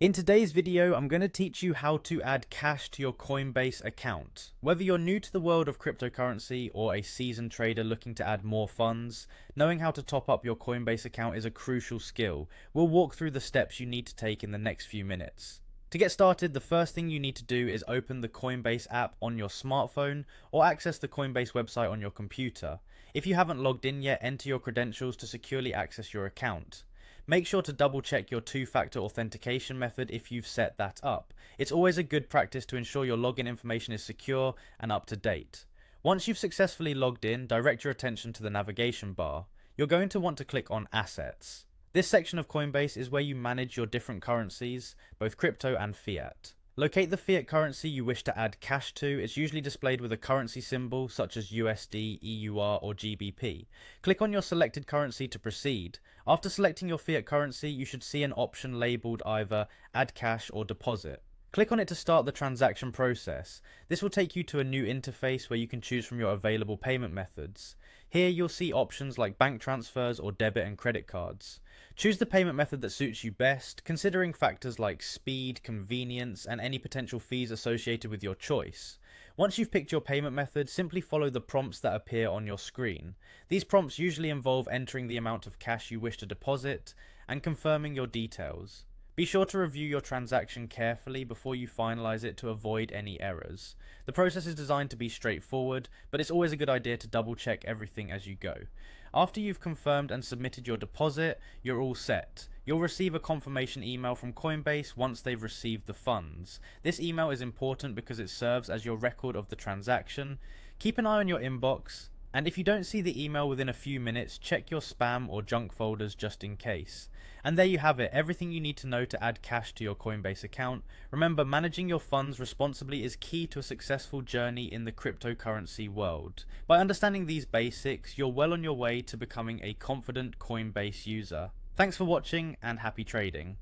In today's video, I'm going to teach you how to add cash to your Coinbase account. Whether you're new to the world of cryptocurrency or a seasoned trader looking to add more funds, knowing how to top up your Coinbase account is a crucial skill. We'll walk through the steps you need to take in the next few minutes. To get started, the first thing you need to do is open the Coinbase app on your smartphone or access the Coinbase website on your computer. If you haven't logged in yet, enter your credentials to securely access your account. Make sure to double check your two-factor authentication method if you've set that up. It's always a good practice to ensure your login information is secure and up to date. Once you've successfully logged in, direct your attention to the navigation bar. You're going to want to click on Assets. This section of Coinbase is where you manage your different currencies, both crypto and fiat. Locate the fiat currency you wish to add cash to. It's usually displayed with a currency symbol such as USD, EUR or GBP. Click on your selected currency to proceed. After selecting your fiat currency, you should see an option labeled either Add Cash or Deposit. Click on it to start the transaction process. This will take you to a new interface where you can choose from your available payment methods. Here you'll see options like bank transfers or debit and credit cards. Choose the payment method that suits you best, considering factors like speed, convenience, and any potential fees associated with your choice. Once you've picked your payment method, simply follow the prompts that appear on your screen. These prompts usually involve entering the amount of cash you wish to deposit and confirming your details. Be sure to review your transaction carefully before you finalize it to avoid any errors. The process is designed to be straightforward, but it's always a good idea to double check everything as you go. After you've confirmed and submitted your deposit, you're all set. You'll receive a confirmation email from Coinbase once they've received the funds. This email is important because it serves as your record of the transaction. Keep an eye on your inbox, and if you don't see the email within a few minutes, check your spam or junk folders just in case. And there you have it, everything you need to know to add cash to your Coinbase account. Remember, managing your funds responsibly is key to a successful journey in the cryptocurrency world. By understanding these basics, you're well on your way to becoming a confident Coinbase user. Thanks for watching and happy trading.